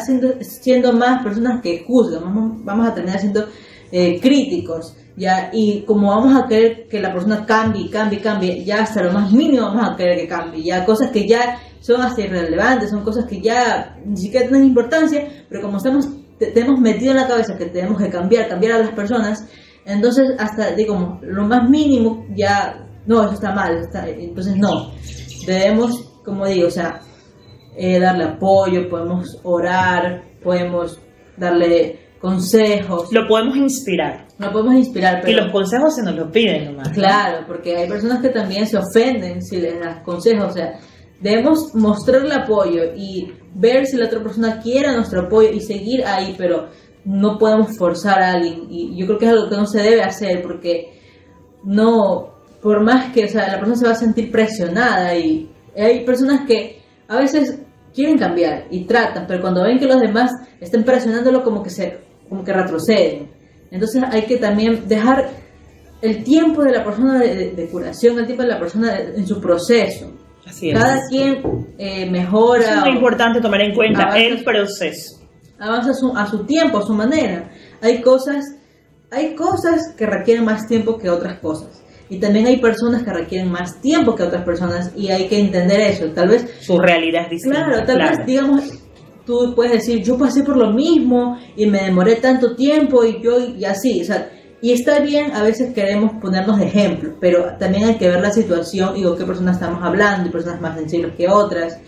siendo más personas que juzgan, vamos a terminar siendo críticos, ¿ya? Y como vamos a querer que la persona cambie, ya hasta lo más mínimo vamos a querer que cambie, ya cosas que ya son hasta irrelevantes, son cosas que ya ni siquiera tienen importancia, pero como tenemos metido en la cabeza que tenemos que cambiar a las personas, entonces hasta digamos lo más mínimo ya no, eso está mal, entonces no, debemos, como digo, o sea, darle apoyo, podemos orar, podemos darle consejos, lo podemos inspirar, pero, y los consejos se nos los piden nomás. Claro, porque hay personas que también se ofenden si les das consejos, o sea, debemos mostrarle apoyo y ver si la otra persona quiere nuestro apoyo y seguir ahí, pero no podemos forzar a alguien. Y yo creo que es algo que no se debe hacer porque no, por más que, o sea, la persona se va a sentir presionada y hay personas que a veces quieren cambiar y tratan, pero cuando ven que los demás están presionándolo como que retroceden. Entonces hay que también dejar el tiempo de la persona de curación, el tiempo de la persona en su proceso. Así es. Cada quien mejora. Es muy importante tomar en cuenta el proceso. Avanza a su tiempo, a su manera. Hay cosas que requieren más tiempo que otras cosas. Y también hay personas que requieren más tiempo que otras personas y hay que entender eso. Tal vez su realidad es distinta. Claro, tal vez, digamos, tú puedes decir, yo pasé por lo mismo y me demoré tanto tiempo y así, o sea, y está bien, a veces queremos ponernos de ejemplo, pero también hay que ver la situación y con qué personas estamos hablando, y personas más sensibles que otras,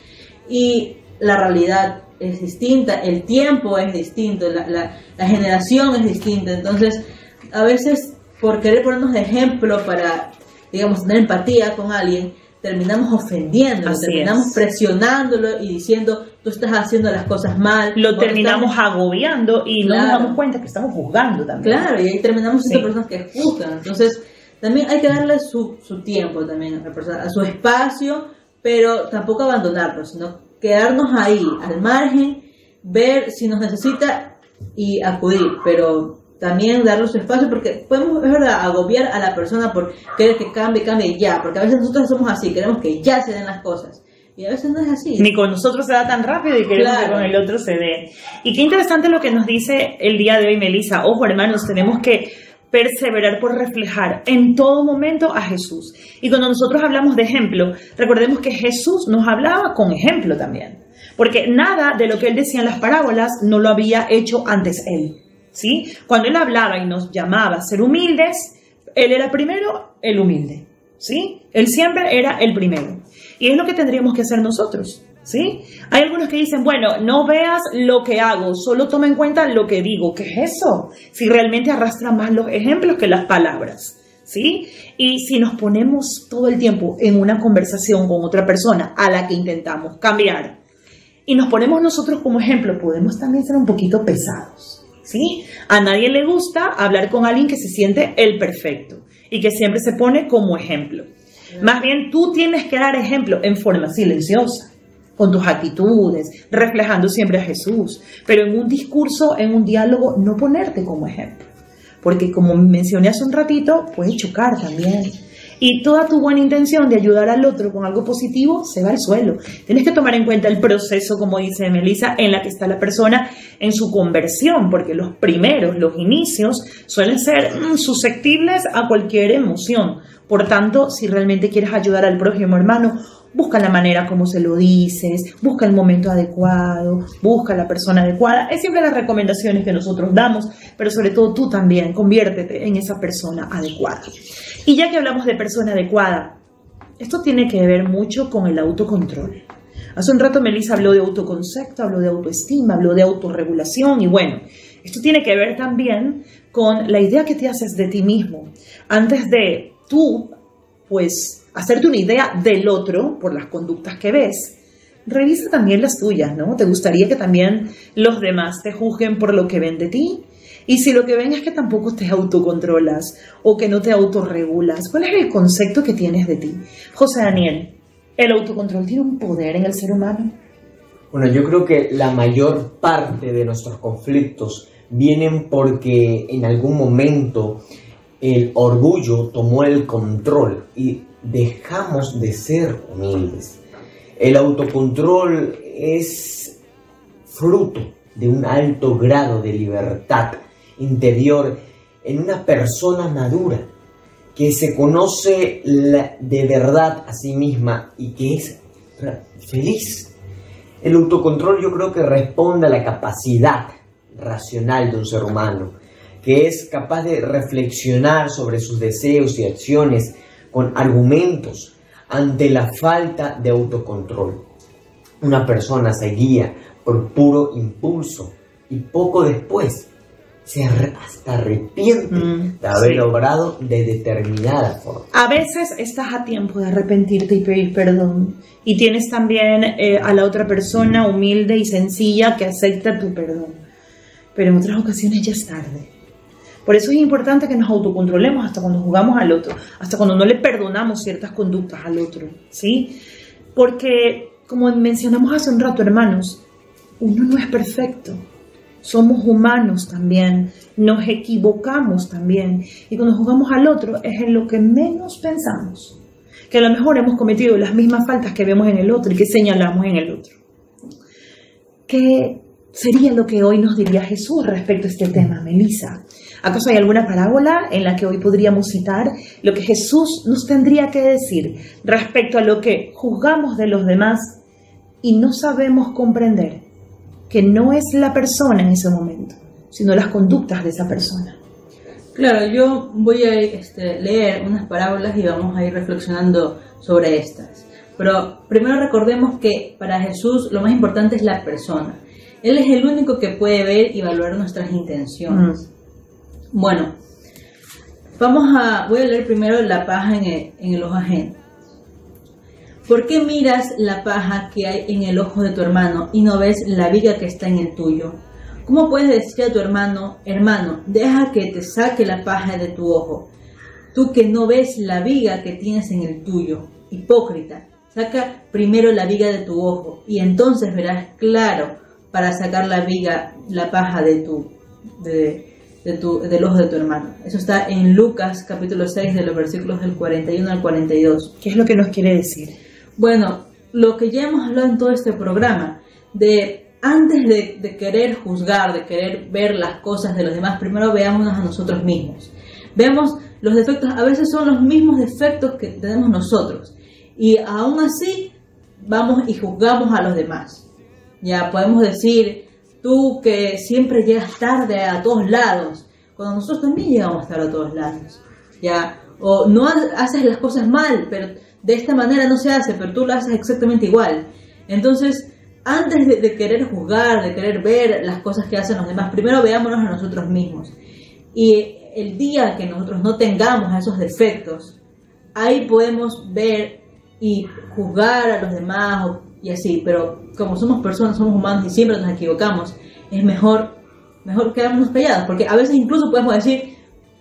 y la realidad es distinta, el tiempo es distinto, la generación es distinta, entonces a veces por querer ponernos de ejemplo para, digamos, tener empatía con alguien, terminamos ofendiéndolo, terminamos presionándolo y diciendo, tú estás haciendo las cosas mal. Lo terminamos agobiando y no nos damos cuenta que estamos juzgando también. Claro, y ahí terminamos siendo personas que juzgan. Entonces, también hay que darle su tiempo también a la persona, a su espacio, pero tampoco abandonarlo, sino quedarnos ahí, al margen, ver si nos necesita y acudir, pero también darle su espacio, porque podemos, es verdad, agobiar a la persona por querer que cambie ya, porque a veces nosotros somos así, queremos que ya se den las cosas, y a veces no es así. Ni con nosotros se da tan rápido y queremos que con el otro se dé. Y qué interesante lo que nos dice el día de hoy Melissa. Ojo, hermanos, tenemos que perseverar por reflejar en todo momento a Jesús. Y cuando nosotros hablamos de ejemplo, recordemos que Jesús nos hablaba con ejemplo también, porque nada de lo que él decía en las parábolas no lo había hecho antes él. ¿Sí? Cuando él hablaba y nos llamaba a ser humildes, él era primero el humilde, ¿sí? Él siempre era el primero. Y es lo que tendríamos que hacer nosotros, ¿sí? Hay algunos que dicen, bueno, no veas lo que hago, solo toma en cuenta lo que digo. ¿Qué es eso? Si realmente arrastran más los ejemplos que las palabras, ¿sí? Y si nos ponemos todo el tiempo en una conversación con otra persona a la que intentamos cambiar y nos ponemos nosotros como ejemplo, podemos también ser un poquito pesados. ¿Sí? A nadie le gusta hablar con alguien que se siente el perfecto y que siempre se pone como ejemplo. Más bien tú tienes que dar ejemplo en forma silenciosa, con tus actitudes, reflejando siempre a Jesús, pero en un discurso, en un diálogo, no ponerte como ejemplo, porque como mencioné hace un ratito, puede chocar también. Y toda tu buena intención de ayudar al otro con algo positivo se va al suelo. Tienes que tomar en cuenta el proceso, como dice Melissa, en la que está la persona en su conversión, porque los primeros, los inicios, suelen ser susceptibles a cualquier emoción. Por tanto, si realmente quieres ayudar al prójimo, hermano, busca la manera como se lo dices, busca el momento adecuado, busca la persona adecuada. Es siempre las recomendaciones que nosotros damos, pero sobre todo tú también, conviértete en esa persona adecuada. Y ya que hablamos de persona adecuada, esto tiene que ver mucho con el autocontrol. Hace un rato Melissa habló de autoconcepto, habló de autoestima, habló de autorregulación y bueno, esto tiene que ver también con la idea que te haces de ti mismo. Antes de tú, pues, hacerte una idea del otro por las conductas que ves, revisa también las tuyas, ¿no? ¿Te gustaría que también los demás te juzguen por lo que ven de ti? Y si lo que ven es que tampoco te autocontrolas o que no te autorregulas, ¿cuál es el concepto que tienes de ti? José Daniel, ¿el autocontrol tiene un poder en el ser humano? Bueno, yo creo que la mayor parte de nuestros conflictos vienen porque en algún momento el orgullo tomó el control y dejamos de ser humildes. El autocontrol es fruto de un alto grado de libertad interior en una persona madura que se conoce de verdad a sí misma y que es feliz. El autocontrol yo creo que responde a la capacidad racional de un ser humano, que es capaz de reflexionar sobre sus deseos y acciones con argumentos ante la falta de autocontrol. Una persona se guía por puro impulso y poco después se hasta arrepiente de haber obrado de determinada forma. A veces estás a tiempo de arrepentirte y pedir perdón. Y tienes también a la otra persona humilde y sencilla que acepta tu perdón. Pero en otras ocasiones ya es tarde. Por eso es importante que nos autocontrolemos hasta cuando juzgamos al otro, hasta cuando no le perdonamos ciertas conductas al otro, ¿sí? Porque como mencionamos hace un rato, hermanos, uno no es perfecto. Somos humanos también, nos equivocamos también. Y cuando juzgamos al otro es en lo que menos pensamos. Que a lo mejor hemos cometido las mismas faltas que vemos en el otro y que señalamos en el otro. ¿Qué sería lo que hoy nos diría Jesús respecto a este tema, Melissa? ¿Acaso hay alguna parábola en la que hoy podríamos citar lo que Jesús nos tendría que decir respecto a lo que juzgamos de los demás y no sabemos comprender? Que no es la persona en ese momento, sino las conductas de esa persona. Claro, yo voy a leer unas parábolas y vamos a ir reflexionando sobre estas. Pero primero recordemos que para Jesús lo más importante es la persona. Él es el único que puede ver y evaluar nuestras intenciones. Bueno, voy a leer primero la paja en el ojo ajeno. ¿Por qué miras la paja que hay en el ojo de tu hermano y no ves la viga que está en el tuyo? ¿Cómo puedes decir a tu hermano, hermano, deja que te saque la paja de tu ojo? Tú que no ves la viga que tienes en el tuyo. Hipócrita, saca primero la viga de tu ojo y entonces verás claro para sacar la paja del ojo de tu hermano. Eso está en Lucas capítulo 6 de los versículos del 41 al 42. ¿Qué es lo que nos quiere decir? Bueno, lo que ya hemos hablado en todo este programa, de antes de querer juzgar, de querer ver las cosas de los demás, primero veámonos a nosotros mismos. Veamos los defectos, a veces son los mismos defectos que tenemos nosotros. Y aún así, vamos y juzgamos a los demás. Ya podemos decir, tú que siempre llegas tarde a todos lados, cuando nosotros también llegamos tarde a todos lados. Ya, o no haces las cosas mal, pero de esta manera no se hace, pero tú lo haces exactamente igual. Entonces, antes de querer juzgar, de querer ver las cosas que hacen los demás, primero veámonos a nosotros mismos. Y el día que nosotros no tengamos esos defectos, ahí podemos ver y juzgar a los demás y así. Pero como somos personas, somos humanos y siempre nos equivocamos, es mejor quedarnos callados. Porque a veces incluso podemos decir,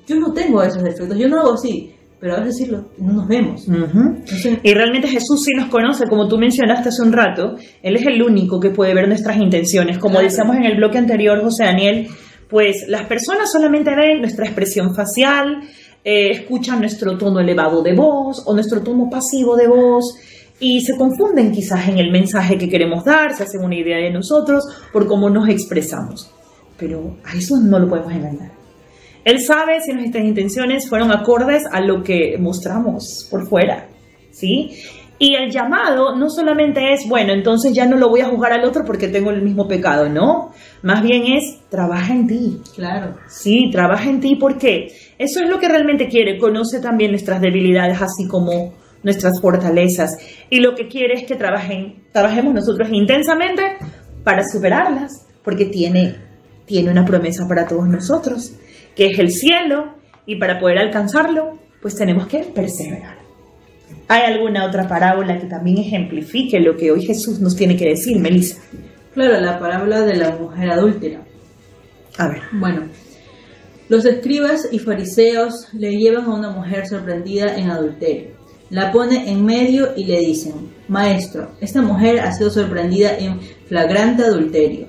yo no tengo esos defectos, yo no hago así. Pero a veces sí no nos vemos. Entonces, y realmente Jesús sí nos conoce, como tú mencionaste hace un rato. Él es el único que puede ver nuestras intenciones. Como decíamos en el bloque anterior, José Daniel, pues las personas solamente ven nuestra expresión facial, escuchan nuestro tono elevado de voz o nuestro tono pasivo de voz y se confunden quizás en el mensaje que queremos dar, se hacen una idea de nosotros por cómo nos expresamos. Pero a eso no lo podemos engañar. Él sabe si nuestras intenciones fueron acordes a lo que mostramos por fuera, ¿sí? Y el llamado no solamente es, bueno, entonces ya no lo voy a juzgar al otro porque tengo el mismo pecado, no. Más bien es, trabaja en ti. Claro. Sí, trabaja en ti porque eso es lo que realmente quiere. Conoce también nuestras debilidades, así como nuestras fortalezas. Y lo que quiere es que trabajemos nosotros intensamente para superarlas, porque tiene una promesa para todos nosotros, que es el cielo, y para poder alcanzarlo, pues tenemos que perseverar. ¿Hay alguna otra parábola que también ejemplifique lo que hoy Jesús nos tiene que decir, Melissa? Claro, la parábola de la mujer adúltera. A ver. Bueno, los escribas y fariseos le llevan a una mujer sorprendida en adulterio. La pone en medio y le dicen, Maestro, esta mujer ha sido sorprendida en flagrante adulterio.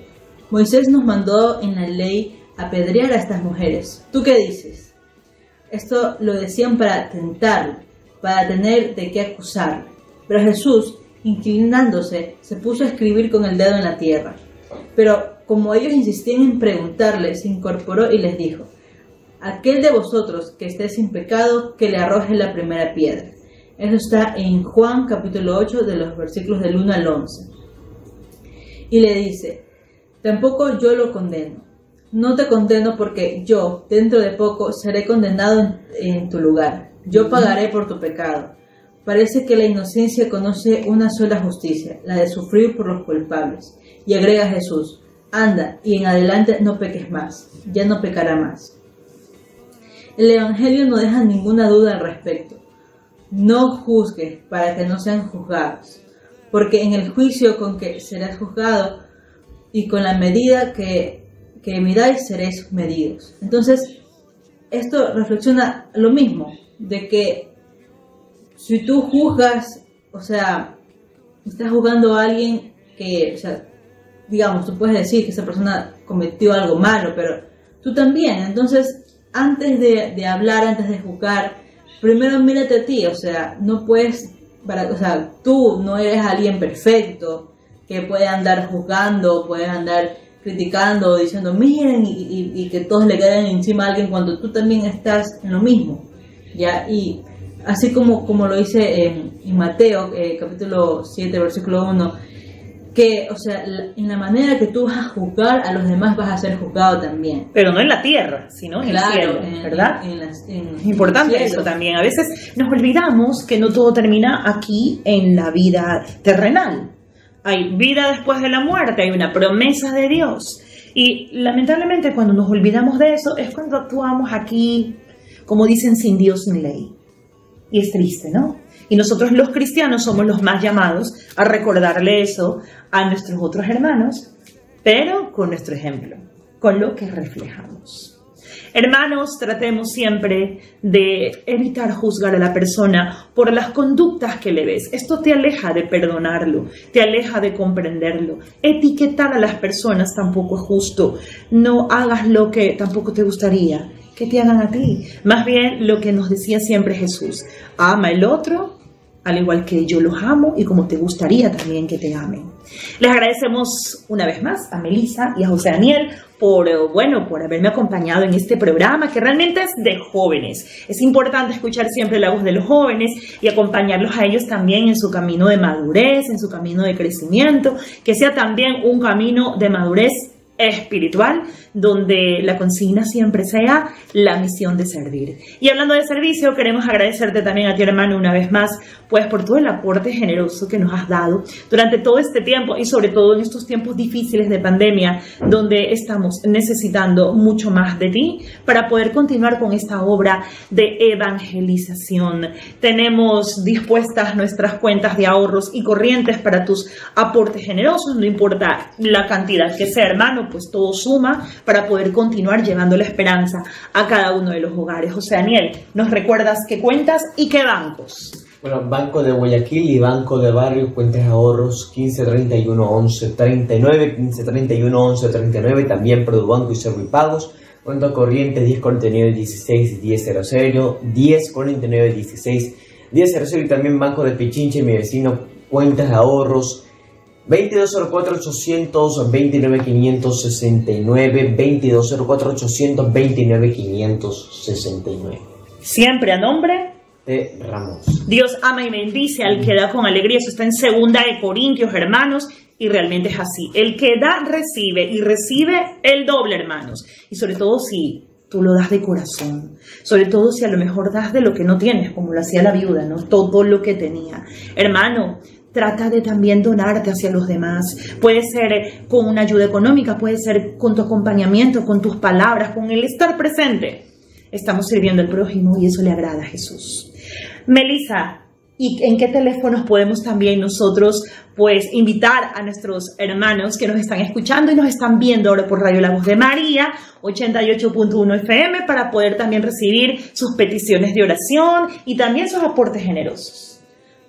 Moisés nos mandó en la ley apedrear a estas mujeres. ¿Tú qué dices? Esto lo decían para tentarlo, para tener de qué acusarle. Pero Jesús, inclinándose, se puso a escribir con el dedo en la tierra. Pero como ellos insistían en preguntarle, se incorporó y les dijo, aquel de vosotros que esté sin pecado, que le arroje la primera piedra. Eso está en Juan capítulo 8 de los versículos del 1 al 11. Y le dice, tampoco yo lo condeno. No te condeno porque yo, dentro de poco, seré condenado en tu lugar. Yo pagaré por tu pecado. Parece que la inocencia conoce una sola justicia, la de sufrir por los culpables. Y agrega Jesús, anda y en adelante no peques más, ya no pecará más. El Evangelio no deja ninguna duda al respecto. No juzgues para que no sean juzgados, porque en el juicio con que serás juzgado y con la medida que miráis seréis medidos. Entonces, esto reflexiona lo mismo, de que si tú juzgas, o sea, estás juzgando a alguien que, o sea, digamos, tú puedes decir que esa persona cometió algo malo, pero tú también. Entonces, antes de hablar, antes de juzgar, primero mírate a ti. O sea, no puedes, o sea, tú no eres alguien perfecto que puede andar juzgando, puede andar criticando, diciendo miren y que todos le caigan encima a alguien cuando tú también estás en lo mismo, ¿ya? Y así como lo dice en Mateo, capítulo 7, versículo 1, que, o sea, en la manera que tú vas a juzgar a los demás vas a ser juzgado también. Pero no en la tierra, sino en el cielo, ¿verdad? Es importante eso también. A veces nos olvidamos que no todo termina aquí en la vida terrenal. Hay vida después de la muerte, hay una promesa de Dios. Y lamentablemente cuando nos olvidamos de eso es cuando actuamos aquí, como dicen, sin Dios ni ley. Y es triste, ¿no? Y nosotros los cristianos somos los más llamados a recordarle eso a nuestros otros hermanos, pero con nuestro ejemplo, con lo que reflejamos. Hermanos, tratemos siempre de evitar juzgar a la persona por las conductas que le ves. Esto te aleja de perdonarlo, te aleja de comprenderlo. Etiquetar a las personas tampoco es justo. No hagas lo que tampoco te gustaría que te hagan a ti. Más bien lo que nos decía siempre Jesús: ama al otro al igual que yo los amo y como te gustaría también que te amen. Les agradecemos una vez más a Melissa y a José Daniel por haberme acompañado en este programa que realmente es de jóvenes. Es importante escuchar siempre la voz de los jóvenes y acompañarlos a ellos también en su camino de madurez, en su camino de crecimiento, que sea también un camino de madurez espiritual, donde la consigna siempre sea la misión de servir. Y hablando de servicio, queremos agradecerte también a ti, hermano, una vez más, pues por todo el aporte generoso que nos has dado durante todo este tiempo y sobre todo en estos tiempos difíciles de pandemia, donde estamos necesitando mucho más de ti para poder continuar con esta obra de evangelización. Tenemos dispuestas nuestras cuentas de ahorros y corrientes para tus aportes generosos, no importa la cantidad que sea, hermano, pues todo suma para poder continuar llevando la esperanza a cada uno de los hogares. José Daniel, ¿nos recuerdas qué cuentas y qué bancos? Bueno, Banco de Guayaquil y Banco de Barrio, cuentas de ahorros 1531 11 39, 1531 11 39, también Produbanco y Servipagos, cuenta corriente 1049 16 1000, 1049 16 1000 y también Banco de Pichincha y mi vecino, cuentas de ahorros 2204 800 29 569, 2204 800 29 569. Siempre a nombre de Ramos. Dios ama y bendice al que da con alegría. Eso está en 2 de Corintios, hermanos, y realmente es así. El que da, recibe, y recibe el doble, hermanos. Y sobre todo si tú lo das de corazón. Sobre todo si a lo mejor das de lo que no tienes, como lo hacía la viuda, ¿no? Todo lo que tenía. Hermano, trata de también donarte hacia los demás. Puede ser con una ayuda económica, puede ser con tu acompañamiento, con tus palabras, con el estar presente. Estamos sirviendo al prójimo y eso le agrada a Jesús. Melissa, ¿y en qué teléfonos podemos también nosotros pues invitar a nuestros hermanos que nos están escuchando y nos están viendo ahora por Radio La Voz de María 88.1 FM para poder también recibir sus peticiones de oración y también sus aportes generosos?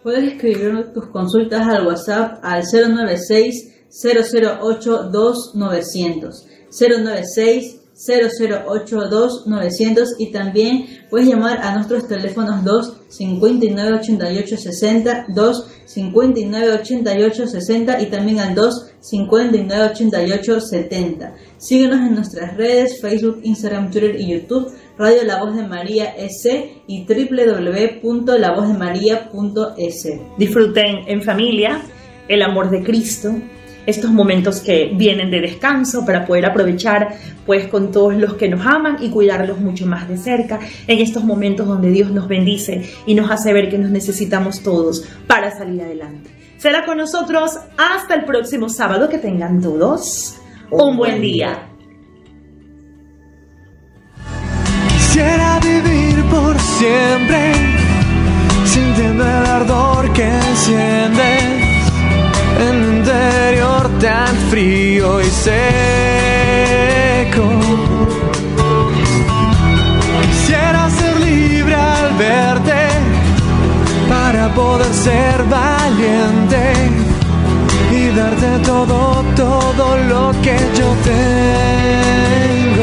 Puedes escribir tus consultas al WhatsApp al 096-008-2900, 096-008-2900 y también puedes llamar a nuestros teléfonos 2-59-88-60, 2-59-88-60 y también al 2-59-88-70. Síguenos en nuestras redes, Facebook, Instagram, Twitter y YouTube, Radio La Voz de María S y www.lavozdemaria.es. Disfruten en familia el amor de Cristo, estos momentos que vienen de descanso para poder aprovechar pues con todos los que nos aman y cuidarlos mucho más de cerca en estos momentos donde Dios nos bendice y nos hace ver que nos necesitamos todos para salir adelante. Será con nosotros hasta el próximo sábado. Que tengan todos un buen día. Quisiera vivir por siempre, sintiendo el ardor que enciendes en el interior tan frío y seco. Quisiera ser libre al verte, para poder ser valiente darte todo, todo lo que yo tengo.